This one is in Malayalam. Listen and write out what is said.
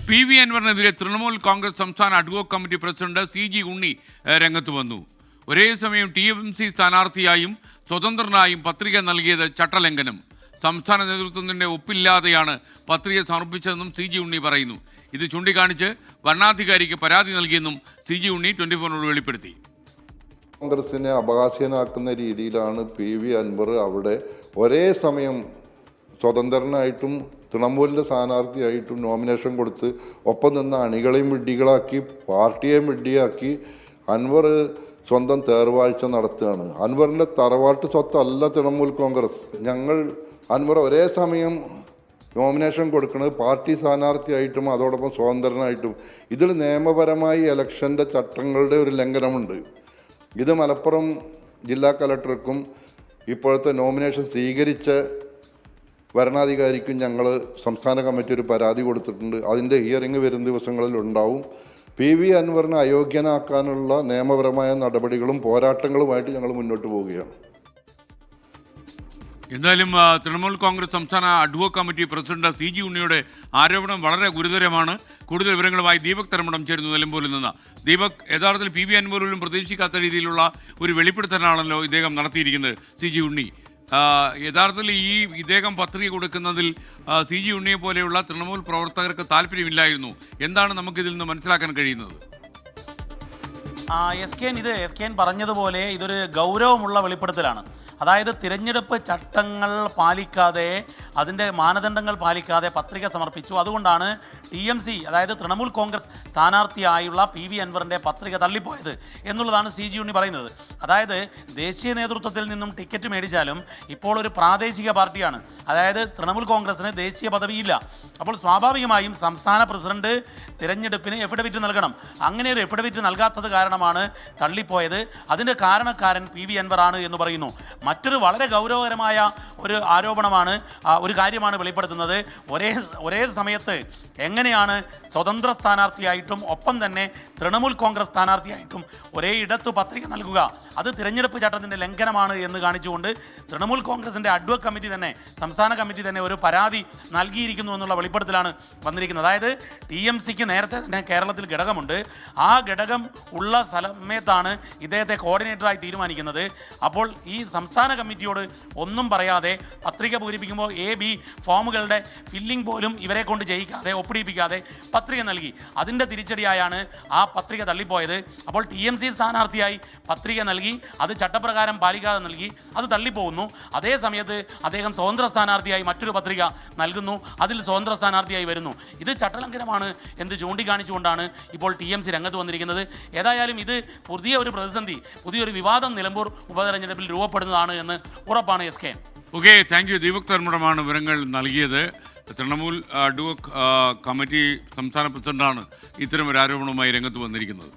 പി വി അൻവറിനെതിരെ തൃണമൂൽ കോൺഗ്രസ് സംസ്ഥാന അഡ്വോക് കമ്മിറ്റി പ്രസിഡന്റ് CG ഉണ്ണി രംഗത്ത് വന്നു. ഒരേ സമയം TMC സ്ഥാനാർത്ഥിയായും സ്വതന്ത്രനായും പത്രിക നൽകിയത് ചട്ടലംഘനം. സംസ്ഥാന നേതൃത്വത്തിന്റെ ഒപ്പില്ലാതെയാണ് പത്രിക സമർപ്പിച്ചതെന്നും CG ഉണ്ണി പറയുന്നു. ഇത് ചൂണ്ടിക്കാണിച്ച് വരണാധികാരിക്ക് പരാതി നൽകിയെന്നും CG ഉണ്ണി 24 വെളിപ്പെടുത്തി. കോൺഗ്രസിനെ അപഹാസ്യനാക്കുന്ന രീതിയിലാണ് PV അൻവർ അവിടെ ഒരേ സമയം സ്വതന്ത്രനായിട്ടും തൃണമൂലിൻ്റെ സ്ഥാനാർത്ഥിയായിട്ടും നോമിനേഷൻ കൊടുത്ത് ഒപ്പം നിന്ന് അണികളെയും വിഡ്ഢികളാക്കി പാർട്ടിയെയും വിഡ്ഢിയാക്കി അൻവർ സ്വന്തം തേർവാഴ്ച നടത്തുകയാണ്. അൻവറിൻ്റെ തറവാട്ട് സ്വത്തല്ല തൃണമൂൽ കോൺഗ്രസ്. ഞങ്ങൾ അൻവർ ഒരേ സമയം നോമിനേഷൻ കൊടുക്കുന്നത് പാർട്ടി സ്ഥാനാർത്ഥിയായിട്ടും അതോടൊപ്പം സ്വതന്ത്രനായിട്ടും. ഇതിൽ നിയമപരമായി ഇലക്ഷൻ്റെ ചട്ടങ്ങളുടെ ഒരു ലംഘനമുണ്ട്. ഇത് മലപ്പുറം ജില്ലാ കലക്ടർക്കും ഇപ്പോഴത്തെ നോമിനേഷൻ സ്വീകരിച്ച വരണാധികാരിക്കും ഞങ്ങൾ സംസ്ഥാന കമ്മിറ്റി ഒരു പരാതി കൊടുത്തിട്ടുണ്ട്. അതിൻ്റെ ഹിയറിംഗ് വരും ദിവസങ്ങളിൽ ഉണ്ടാവും. PV അൻവറിനെ അയോഗ്യനാക്കാനുള്ള നിയമപരമായ നടപടികളും പോരാട്ടങ്ങളുമായിട്ട് ഞങ്ങൾ മുന്നോട്ട് പോവുകയാണ്. എന്തായാലും തൃണമൂൽ കോൺഗ്രസ് സംസ്ഥാന അഡ്വോക് കമ്മിറ്റി പ്രസിഡന്റ് CG ഉണ്ണിയുടെ ആരോപണം വളരെ ഗുരുതരമാണ്. കൂടുതൽ വിവരങ്ങളുമായി ദീപക് തരമടം ചേരുന്നു നിലമ്പൂരിൽ നിന്ന്. ദീപക്, യഥാർത്ഥത്തിൽ PV അൻവറിലും പ്രതീക്ഷിക്കാത്ത രീതിയിലുള്ള ഒരു വെളിപ്പെടുത്തലാണല്ലോ ഇദ്ദേഹം നടത്തിയിരിക്കുന്നത് CG ഉണ്ണി. യഥാർത്ഥത്തിൽ ഇദ്ദേഹം പത്രിക കൊടുക്കുന്നതിൽ CG ഉണ്ണിയെ പോലെയുള്ള തൃണമൂൽ പ്രവർത്തകർക്ക് താല്പര്യമില്ലായിരുന്നു. എന്താണ് നമുക്കിതിൽ നിന്ന് മനസ്സിലാക്കാൻ കഴിയുന്നത്? എസ് പറഞ്ഞതുപോലെ ഇതൊരു ഗൗരവമുള്ള വെളിപ്പെടുത്തലാണ്. അതായത് തിരഞ്ഞെടുപ്പ് ചട്ടങ്ങൾ പാലിക്കാതെ, അതിൻ്റെ മാനദണ്ഡങ്ങൾ പാലിക്കാതെ പത്രിക സമർപ്പിച്ചു. അതുകൊണ്ടാണ് TMC, അതായത് തൃണമൂൽ കോൺഗ്രസ് സ്ഥാനാർത്ഥിയായുള്ള PV അൻവറിൻ്റെ പത്രിക തള്ളിപ്പോയത് എന്നുള്ളതാണ് CG ഉണ്ണി പറയുന്നത്. അതായത് ദേശീയ നേതൃത്വത്തിൽ നിന്നും ടിക്കറ്റ് മേടിച്ചാലും ഇപ്പോൾ ഒരു പ്രാദേശിക പാർട്ടിയാണ്. അതായത് തൃണമൂൽ കോൺഗ്രസിന് ദേശീയ പദവിയില്ല. അപ്പോൾ സ്വാഭാവികമായും സംസ്ഥാന പ്രസിഡന്റ് തിരഞ്ഞെടുപ്പിന് എഫിഡവിറ്റ് നൽകണം. അങ്ങനെ ഒരു എഫിഡവിറ്റ് നൽകാത്തത് കാരണമാണ് തള്ളിപ്പോയത്. അതിൻ്റെ കാരണക്കാരൻ PV അൻവറാണ് എന്ന് പറയുന്നു. മറ്റൊരു വളരെ ഗൗരവകരമായ ഒരു ആരോപണമാണ്, ഒരു കാര്യമാണ് വെളിപ്പെടുത്തുന്നത്. ഒരേ സമയത്ത് എങ്ങനെയാണ് സ്വതന്ത്ര സ്ഥാനാർത്ഥിയായിട്ടും ഒപ്പം തന്നെ തൃണമൂൽ കോൺഗ്രസ് സ്ഥാനാർത്ഥിയായിട്ടും ഒരേ ഇടത്തു പത്രിക നൽകുക? അത് തിരഞ്ഞെടുപ്പ് ചട്ടത്തിൻ്റെ ലംഘനമാണ് എന്ന് കാണിച്ചുകൊണ്ട് തൃണമൂൽ കോൺഗ്രസിൻ്റെ അഡ്വോക് കമ്മിറ്റി തന്നെ, സംസ്ഥാന കമ്മിറ്റി തന്നെ ഒരു പരാതി നൽകിയിരിക്കുന്നു എന്നുള്ള വെളിപ്പെടുത്തലാണ് വന്നിരിക്കുന്നത്. അതായത് TMCക്ക് നേരത്തെ തന്നെ കേരളത്തിൽ ഘടകമുണ്ട്. ആ ഘടകം ഉള്ള സമയത്താണ് ഇദ്ദേഹത്തെ കോർഡിനേറ്ററായി തീരുമാനിക്കുന്നത്. അപ്പോൾ ഈ സംസ്ഥാന കമ്മിറ്റിയോട് ഒന്നും പറയാതെ പത്രിക പൂരിപ്പിക്കുമ്പോൾ AB ഫോമുകളുടെ ഫില്ലിംഗ് പോലും ഇവരെ കൊണ്ട് ചെയ്യിക്കാതെ, ഒപ്പിടിപ്പിക്കാതെ പത്രിക നൽകി. അതിൻ്റെ തിരിച്ചടിയായാണ് ആ പത്രിക തള്ളിപ്പോയത്. അപ്പോൾ TMC സ്ഥാനാർത്ഥിയായി പത്രിക നൽകി, അത് ചട്ടപ്രകാരം പാലിക്കാതെ നൽകി, അത് തള്ളിപ്പോകുന്നു. അതേ സമയത്ത് അദ്ദേഹം സ്വതന്ത്ര സ്ഥാനാർത്ഥിയായി മറ്റൊരു പത്രിക നൽകുന്നു, അതിൽ സ്വതന്ത്ര സ്ഥാനാർത്ഥിയായി വരുന്നു. ഇത് ചട്ടലംഘനമാണ് എന്ന് ചൂണ്ടിക്കാണിച്ചുകൊണ്ടാണ് ഇപ്പോൾ TMC രംഗത്ത് വന്നിരിക്കുന്നത്. ഏതായാലും ഇത് പുതിയൊരു പ്രതിസന്ധി, പുതിയൊരു വിവാദം നിലമ്പൂർ ഉപതെരഞ്ഞെടുപ്പിൽ രൂപപ്പെടുന്നതാണ് എന്ന് ഉറപ്പാണ്. Okay, thank you. ദീപക് തർമ്മടമാണ് വിവരങ്ങൾ നൽകിയത്. തൃണമൂൽ അഡ്വോക് കമ്മിറ്റി സംസ്ഥാന പ്രസിഡന്റാണ് ഇത്തരം ഒരു ആരോപണവുമായി രംഗത്ത് വന്നിരിക്കുന്നത്.